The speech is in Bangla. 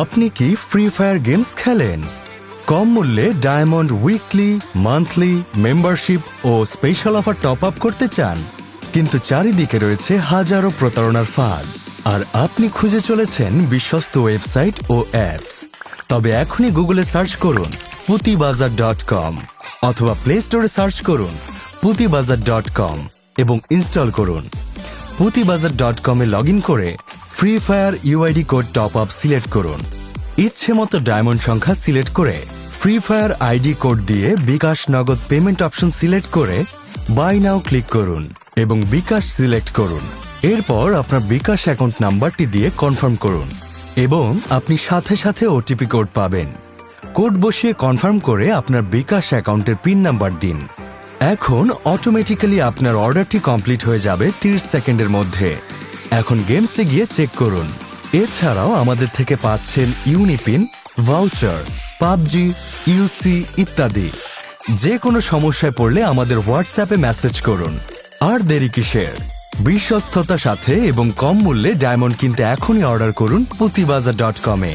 আপনি কি ফ্রি ফায়ার গেমস খেলেন? কম মূল্যে ডায়মন্ড উইকলি, মান্থলি, মেম্বারশিপ ও স্পেশাল অফার টপ আপ করতে চান, কিন্তু চারিদিকে রয়েছে হাজারো প্রতারণার ফাঁদ, আর আপনি খুঁজে চলেছেন বিশ্বস্ত ওয়েবসাইট ও অ্যাপস। তবে এখনই গুগলে সার্চ করুন putibazaar.com অথবা প্লে স্টোরে সার্চ করুন putibazaar.com এবং ইনস্টল করুন। putibazaar.com এ লগ ইন করে free fire UID code top up select করুন। ইচ্ছে মতো ডায়মন্ড সংখ্যা সিলেক্ট করে ফ্রি ফায়ার আইডি কোড দিয়ে বিকাশ নগদ পেমেন্ট অপশন সিলেক্ট করে বাই নাও ক্লিক করুন এবং বিকাশ সিলেক্ট করুন। এরপর আপনার বিকাশ অ্যাকাউন্ট নাম্বারটি দিয়ে কনফার্ম করুন এবং আপনি সাথে সাথে ওটিপি কোড পাবেন। কোড বসিয়ে কনফার্ম করে আপনার বিকাশ অ্যাকাউন্টের পিন নাম্বার দিন। এখন অটোমেটিক্যালি আপনার অর্ডারটি কমপ্লিট হয়ে যাবে 30 সেকেন্ডের মধ্যে। এখন গেমসে গিয়ে চেক করুন। এছাড়াও আমাদের থেকে পাচ্ছেন ইউনিপিন, ভাউচার, পাবজি, ইউসি ইত্যাদি। যে কোনো সমস্যায় পড়লে আমাদের হোয়াটসঅ্যাপে মেসেজ করুন। আর দেরি কিসের? বিশ্বস্ততার সাথে এবং কম মূল্যে ডায়মন্ড কিনতে এখনই অর্ডার করুন putibazaar.com এ।